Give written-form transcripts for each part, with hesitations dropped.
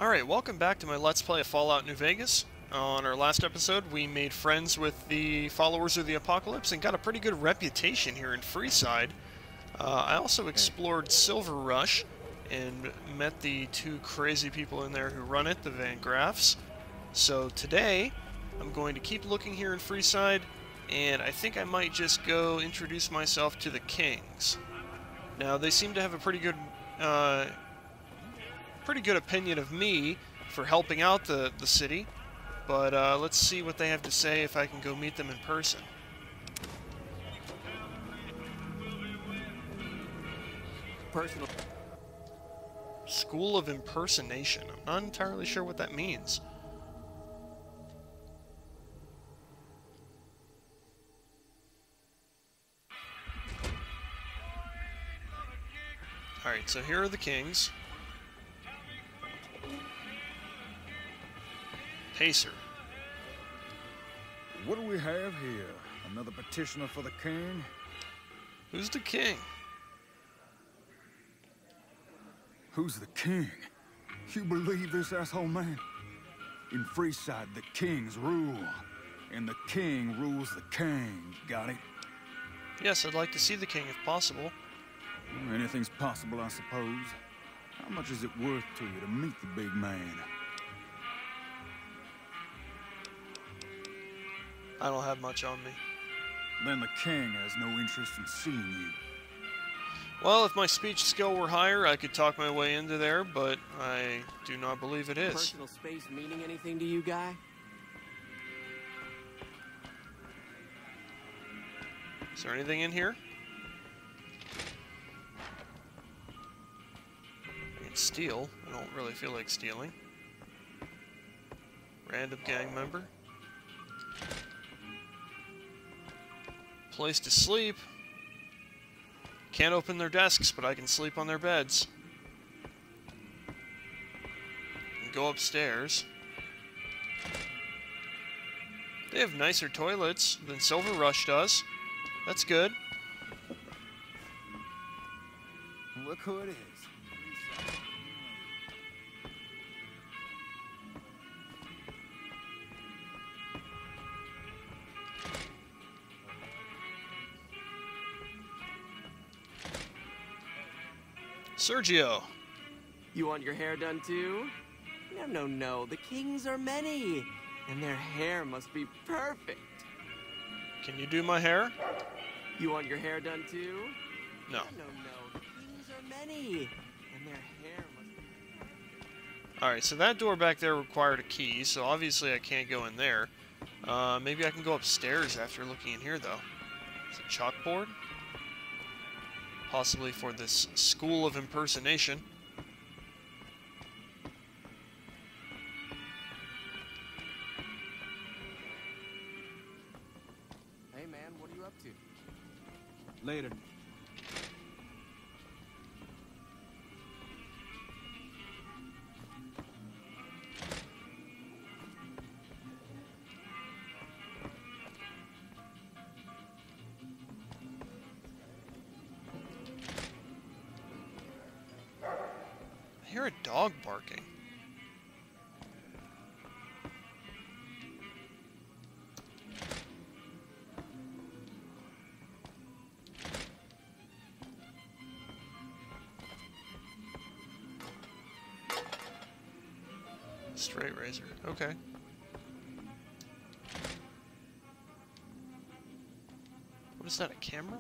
Alright, welcome back to my Let's Play of Fallout New Vegas. On our last episode, we made friends with the followers of the Apocalypse and got a pretty good reputation here in Freeside. I also explored Silver Rush and met the two crazy people in there who run it, the Van Graffs. So today, I'm going to keep looking here in Freeside, and I think I might just go introduce myself to the Kings. Now, they seem to have a pretty good opinion of me for helping out the city, but let's see what they have to say if I can go meet them in person. Personal. School of Impersonation. I'm not entirely sure what that means. Alright, so here are the Kings. Pacer. What do we have here? Another petitioner for the king? Who's the king? Who's the king? You believe this asshole man? In Freeside, the kings rule. And the king rules the king. Got it? Yes, I'd like to see the king if possible. Anything's possible, I suppose. How much is it worth to you to meet the big man? I don't have much on me. Then the king has no interest in seeing you. Well, if my speech skill were higher, I could talk my way into there, but I do not believe it is. Personal space meaning anything to you, guy? Is there anything in here? I can steal. I don't really feel like stealing. Random gang member. Place to sleep. Can't open their desks, but I can sleep on their beds. And go upstairs. They have nicer toilets than Silver Rush does. That's good. Look who it is. Sergio. You want your hair done too? No. The kings are many, and their hair must be perfect. Can you do my hair? You want your hair done too? No. The kings are many, and their hair must be perfect. Alright, so that door back there required a key, so obviously I can't go in there. Maybe I can go upstairs after looking in here, though. Is it a chalkboard? Possibly for this School of Impersonation. Hey man, what are you up to? Later. I hear a dog barking. Straight razor. Okay. What is that, a camera?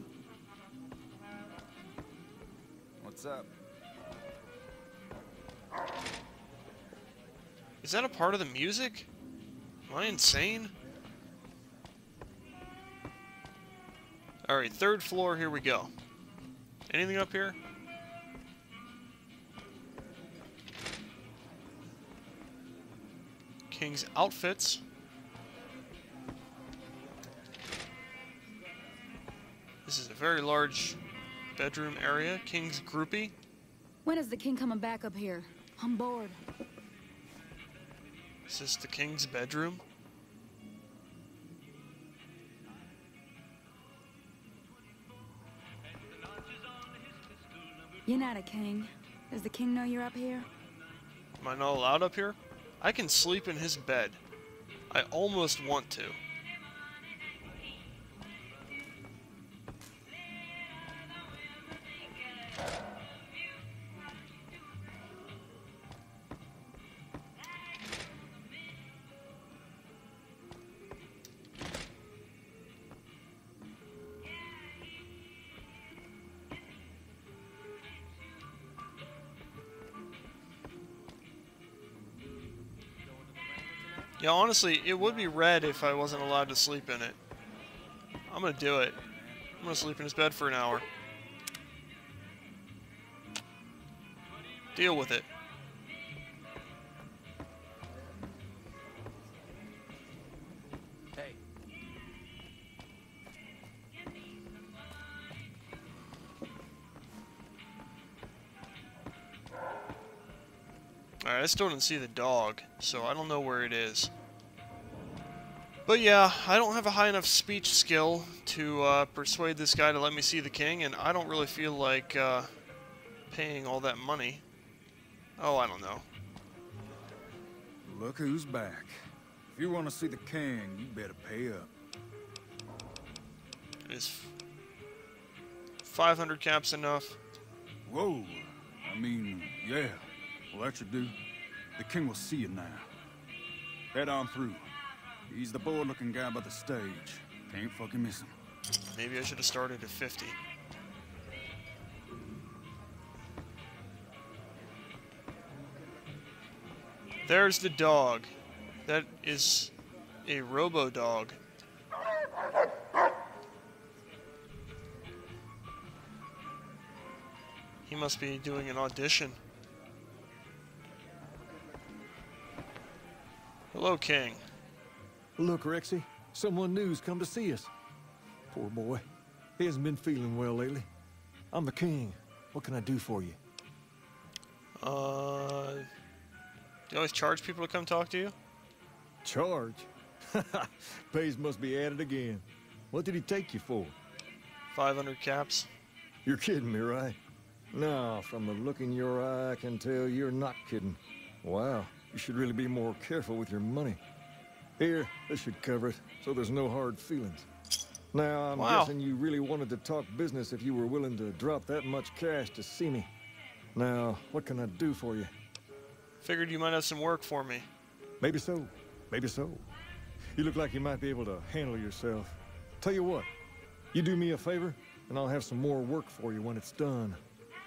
What's up? Is that a part of the music? Am I insane? Alright, third floor, here we go. Anything up here? King's outfits. This is a very large bedroom area. King's groupie. When is the king coming back up here? I'm bored. Is this the king's bedroom? You're not a king. Does the king know you're up here? Am I not allowed up here? I can sleep in his bed. I almost want to. Yeah, honestly, it would be red if I wasn't allowed to sleep in it. I'm gonna do it. I'm gonna sleep in his bed for an hour. Deal with it. Hey. Alright, I still didn't see the dog, so I don't know where it is. But yeah, I don't have a high enough speech skill to persuade this guy to let me see the king, and I don't really feel like paying all that money. Oh, I don't know. Look who's back. If you want to see the king, you better pay up. Is 500 caps enough? Whoa. I mean, yeah. Well, that should do. The king will see you now. Head on through. He's the bored-looking guy by the stage. Can't fucking miss him. Maybe I should have started at 50. There's the dog. That is a robo-dog. He must be doing an audition. Hello, King. Look, Rexy, someone new's come to see us. Poor boy. He hasn't been feeling well lately. I'm the king. What can I do for you? Do you always charge people to come talk to you? Charge? Pays must be added again. What did he take you for? 500 caps. You're kidding me, right? No, from the look in your eye, I can tell you're not kidding. Wow, you should really be more careful with your money. Here, this should cover it, so there's no hard feelings. Now, I'm guessing you really wanted to talk business if you were willing to drop that much cash to see me. Now, what can I do for you? Figured you might have some work for me. Maybe so. Maybe so. You look like you might be able to handle yourself. Tell you what, you do me a favor, and I'll have some more work for you when it's done.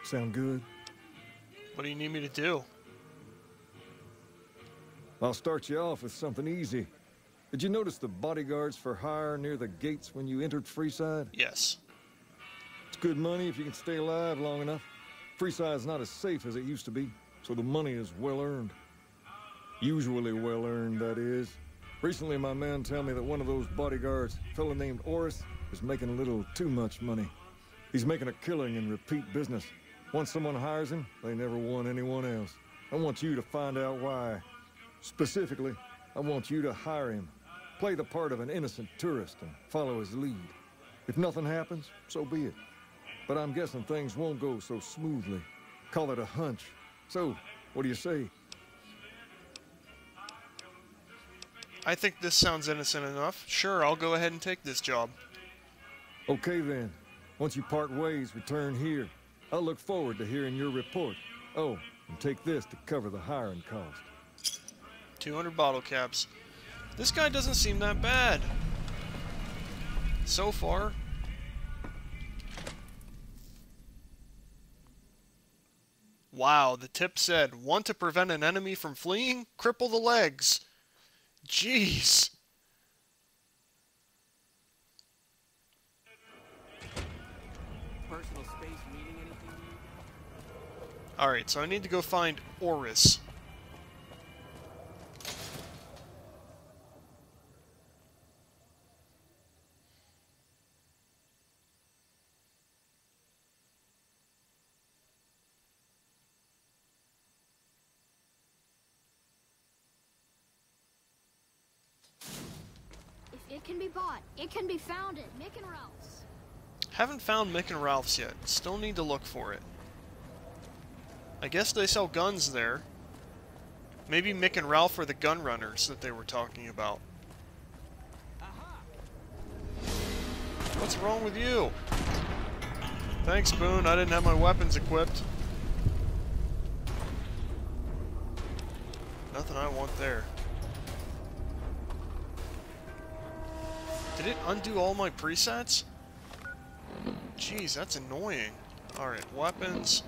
Sound good? What do you need me to do? I'll start you off with something easy. Did you notice the bodyguards for hire near the gates when you entered Freeside? Yes. It's good money if you can stay alive long enough. Freeside's not as safe as it used to be, so the money is well earned. Usually well earned, that is. Recently, my man told me that one of those bodyguards, a fellow named Oris, is making a little too much money. He's making a killing in repeat business. Once someone hires him, they never want anyone else. I want you to find out why. Specifically, I want you to hire him. Play the part of an innocent tourist and follow his lead. If nothing happens, so be it. But I'm guessing things won't go so smoothly. Call it a hunch. So, what do you say? I think this sounds innocent enough. Sure, I'll go ahead and take this job. Okay then. Once you part ways, return here. I'll look forward to hearing your report. Oh, and take this to cover the hiring cost. 200 bottle caps. This guy doesn't seem that bad. So far. Wow, the tip said, want to prevent an enemy from fleeing? Cripple the legs. Jeez. Personal space meaning anything to you? Alright, so I need to go find Oris. If it can be bought, it can be found at Mick and Ralph's. Haven't found Mick and Ralph's yet. Still need to look for it. I guess they sell guns there. Maybe Mick and Ralph are the gun runners that they were talking about. What's wrong with you? Thanks, Boone. I didn't have my weapons equipped. Nothing I want there. Did it undo all my presets? Jeez, that's annoying. Alright, weapons.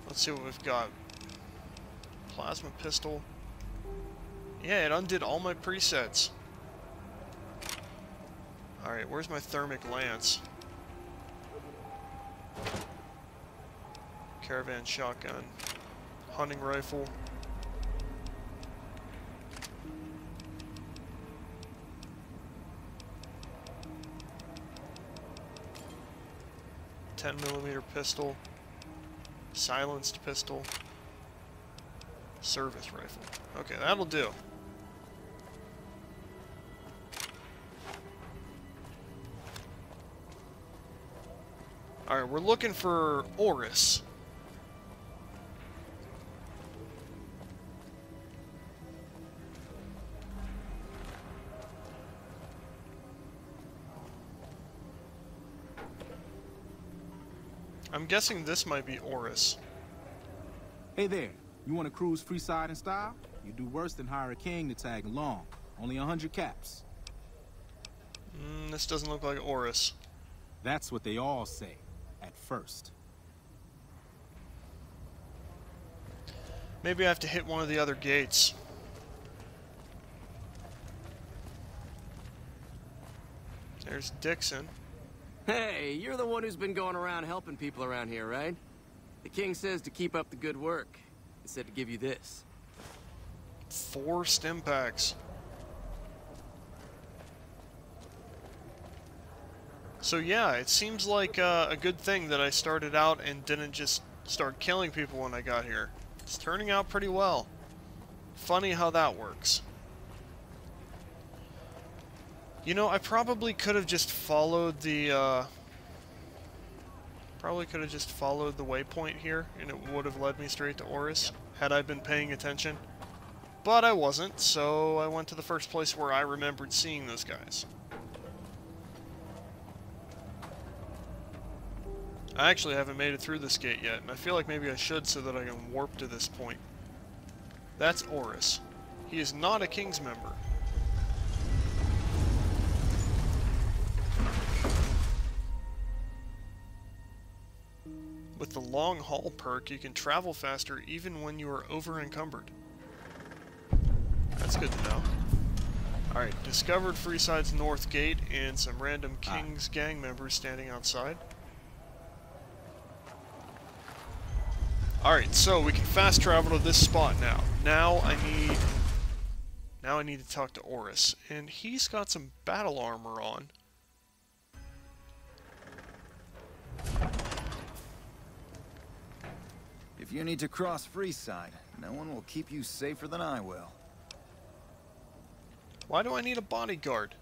Let's see what we've got. Plasma pistol. Yeah, it undid all my presets. Alright, where's my thermic lance? Caravan shotgun. Hunting rifle. .10mm pistol. Silenced pistol. Service rifle. Okay, that'll do. Alright, we're looking for Oris. I'm guessing this might be Oris. Hey there, you want to cruise Freeside in style? You do worse than hire a king to tag along. Only 100 caps. This doesn't look like Oris. That's what they all say, at first. Maybe I have to hit one of the other gates. There's Dixon. Hey, you're the one who's been going around helping people around here, right? The king says to keep up the good work. He said to give you this. 4 stim packs. So yeah, it seems like a good thing that I started out and didn't just start killing people when I got here. It's turning out pretty well. Funny how that works. You know, I probably could have just followed the waypoint here, and it would have led me straight to Oris, had I been paying attention. But I wasn't, so I went to the first place where I remembered seeing those guys. I actually haven't made it through this gate yet, and I feel like maybe I should so that I can warp to this point. That's Oris. He is not a King's member. With the long haul perk, you can travel faster even when you are over-encumbered. That's good to know. Alright, discovered Freeside's north gate and some random King's gang members standing outside. Alright, so we can fast travel to this spot now. Now I need to talk to Oris, and he's got some battle armor on. If you need to cross Freeside, no one will keep you safer than I will. Why do I need a bodyguard?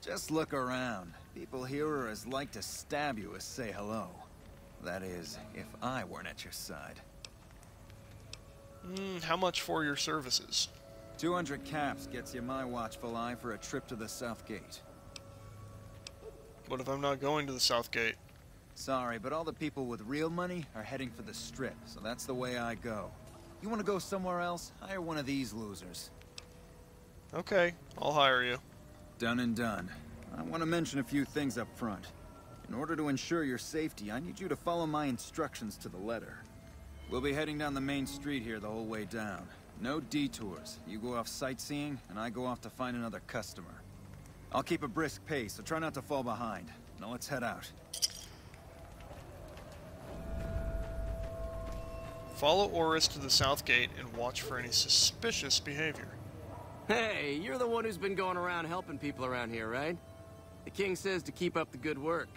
Just look around. People here are as like to stab you as say hello. That is, if I weren't at your side. How much for your services? 200 caps gets you my watchful eye for a trip to the South Gate. What if I'm not going to the South Gate? Sorry, but all the people with real money are heading for the Strip, so that's the way I go. You want to go somewhere else? Hire one of these losers. Okay, I'll hire you. Done and done. I want to mention a few things up front. In order to ensure your safety, I need you to follow my instructions to the letter. We'll be heading down the main street here the whole way down. No detours. You go off sightseeing, and I go off to find another customer. I'll keep a brisk pace, so try not to fall behind. Now let's head out. Follow Oris to the South Gate and watch for any suspicious behavior. Hey, you're the one who's been going around helping people around here, right? The king says to keep up the good work.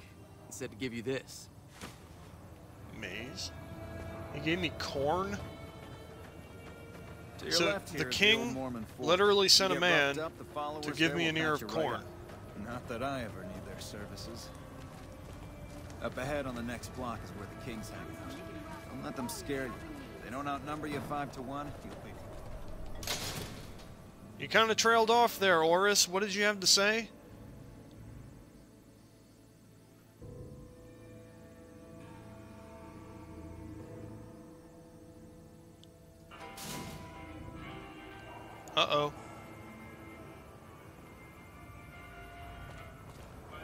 He said to give you this. Maize? He gave me corn? To your So left here the is king old Mormon fort. literally sent You a get man roughed up, the followers to give there me will an ear patch of you right corn. up. Not that I ever need their services. Up ahead on the next block is where the kings hang out. Don't let them scare you. If they don't outnumber you 5 to 1, you'll be... You kind of trailed off there, Oris. What did you have to say? Uh-oh.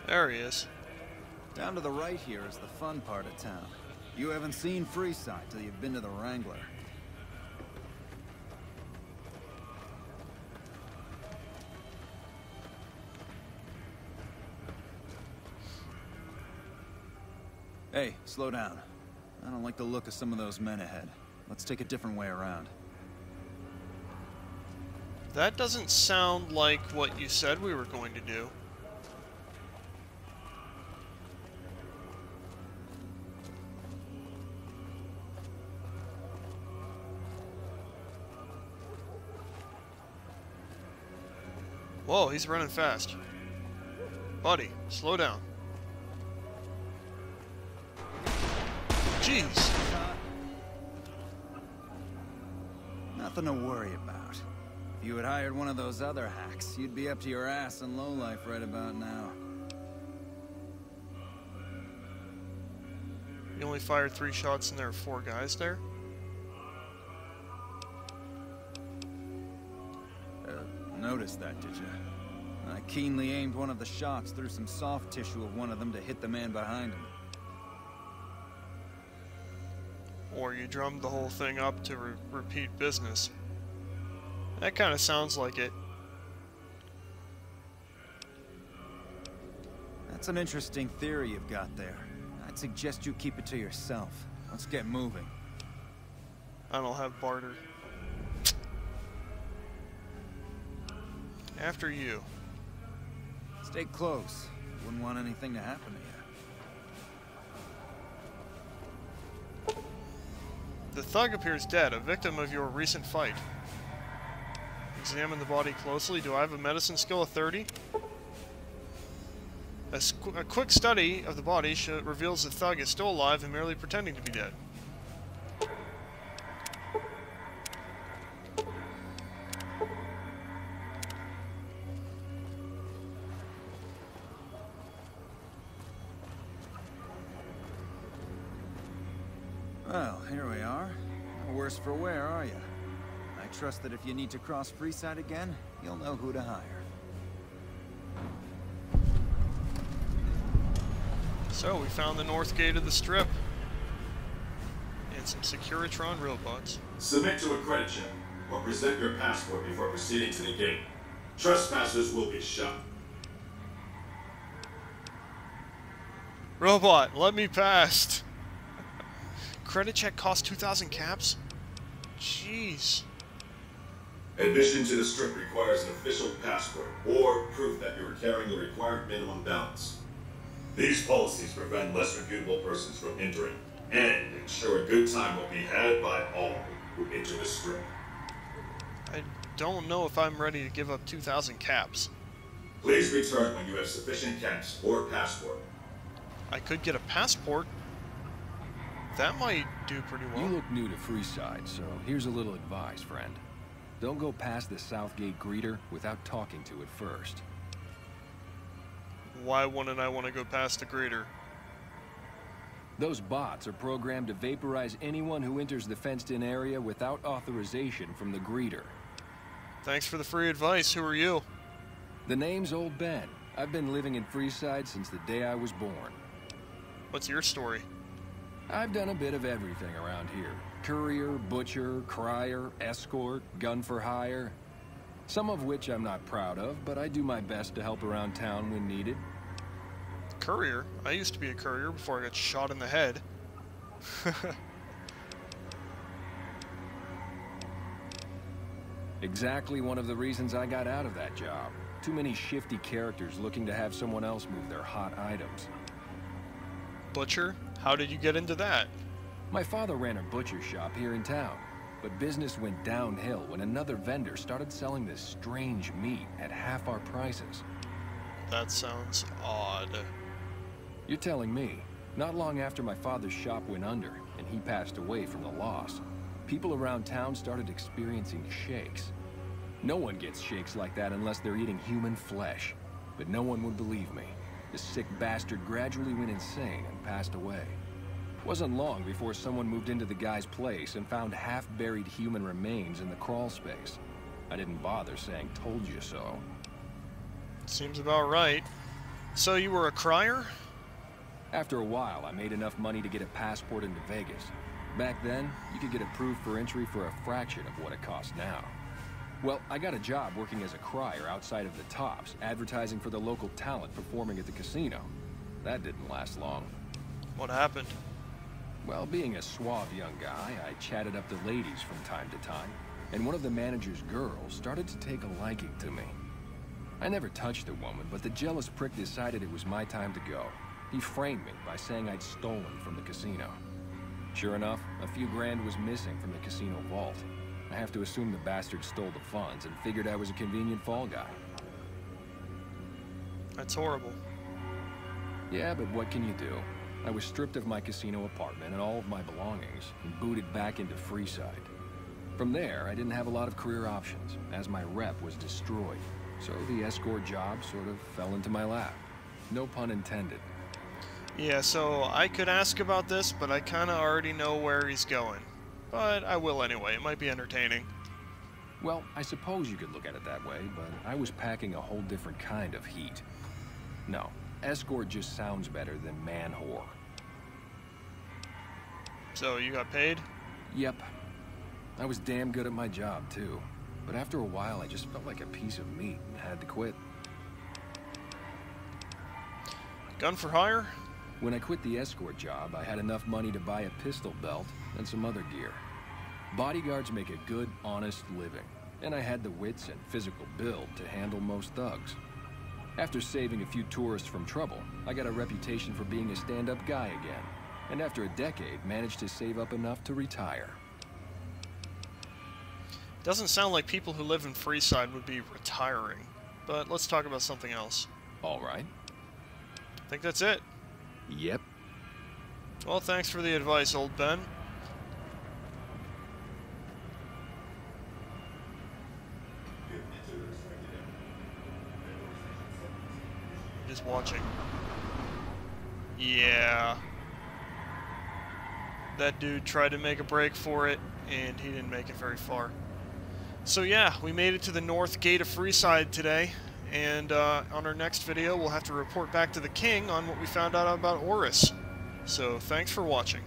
There he is. Down to the right here is the fun part of town. You haven't seen Freeside till you've been to the Wrangler. Hey, slow down. I don't like the look of some of those men ahead. Let's take a different way around. That doesn't sound like what you said we were going to do. Whoa, he's running fast. Buddy, slow down. Jeez. Nothing to worry about. If you had hired one of those other hacks, you'd be up to your ass in lowlife right about now. You only fired 3 shots and there are 4 guys there? Noticed that, did you? I keenly aimed one of the shots through some soft tissue of one of them to hit the man behind him. Or you drummed the whole thing up to repeat business. That kind of sounds like it. That's an interesting theory you've got there. I'd suggest you keep it to yourself. Let's get moving. I don't have barter. After you. Stay close. Wouldn't want anything to happen to you. The thug appears dead, a victim of your recent fight. Examine the body closely. Do I have a medicine skill of 30? A quick study of the body reveals the thug is still alive and merely pretending to be dead. Well, here we are. No worse for wear, are you? I trust that if you need to cross Freeside again, you'll know who to hire. So, we found the north gate of the Strip. And some Securitron robots. Submit to a credit check, or present your passport before proceeding to the gate. Trespassers will be shot. Robot, let me past! Credit check costs 2,000 caps? Jeez. Admission to the Strip requires an official passport, or proof that you are carrying the required minimum balance. These policies prevent less reputable persons from entering, and ensure a good time will be had by all who enter the Strip. I don't know if I'm ready to give up 2,000 caps. Please return when you have sufficient caps or passport. I could get a passport. That might do pretty well. You look new to Freeside, so here's a little advice, friend. Don't go past the Southgate greeter without talking to it first. Why wouldn't I want to go past the greeter? Those bots are programmed to vaporize anyone who enters the fenced-in area without authorization from the greeter. Thanks for the free advice. Who are you? The name's Old Ben. I've been living in Freeside since the day I was born. What's your story? I've done a bit of everything around here. Courier, butcher, crier, escort, gun for hire. Some of which I'm not proud of, but I do my best to help around town when needed. Courier? I used to be a courier before I got shot in the head. Exactly one of the reasons I got out of that job. Too many shifty characters looking to have someone else move their hot items. Butcher? How did you get into that? My father ran a butcher shop here in town, but business went downhill when another vendor started selling this strange meat at half our prices. That sounds odd. You're telling me. Not long after my father's shop went under, and he passed away from the loss, people around town started experiencing shakes. No one gets shakes like that unless they're eating human flesh. But no one would believe me. The sick bastard gradually went insane and passed away. It wasn't long before someone moved into the guy's place and found half-buried human remains in the crawl space. I didn't bother saying "told you so." Seems about right. So you were a crier? After a while, I made enough money to get a passport into Vegas. Back then, you could get approved for entry for a fraction of what it costs now. Well, I got a job working as a crier outside of the Tops, advertising for the local talent performing at the casino. That didn't last long. What happened? Well, being a suave young guy, I chatted up the ladies from time to time, and one of the manager's girls started to take a liking to me. I never touched the woman, but the jealous prick decided it was my time to go. He framed me by saying I'd stolen from the casino. Sure enough, a few grand was missing from the casino vault. I have to assume the bastard stole the funds and figured I was a convenient fall guy. That's horrible. Yeah, but what can you do? I was stripped of my casino apartment and all of my belongings and booted back into Freeside. From there, I didn't have a lot of career options, as my rep was destroyed. So the escort job sort of fell into my lap. No pun intended. Yeah, so I could ask about this, but I kinda already know where he's going. But I will anyway, it might be entertaining. Well, I suppose you could look at it that way, but I was packing a whole different kind of heat. No, escort just sounds better than man-whore. So, you got paid? Yep. I was damn good at my job, too. But after a while, I just felt like a piece of meat and had to quit. Gun for hire? When I quit the escort job, I had enough money to buy a pistol belt and some other gear. Bodyguards make a good, honest living, and I had the wits and physical build to handle most thugs. After saving a few tourists from trouble, I got a reputation for being a stand-up guy again, and after a decade, managed to save up enough to retire. Doesn't sound like people who live in Freeside would be retiring, but let's talk about something else. All right. I think that's it. Yep. Well, thanks for the advice, old Ben. Just watching. Yeah. That dude tried to make a break for it, and he didn't make it very far. So yeah, we made it to the north gate of Freeside today, and on our next video we'll have to report back to the king on what we found out about Oris. So thanks for watching.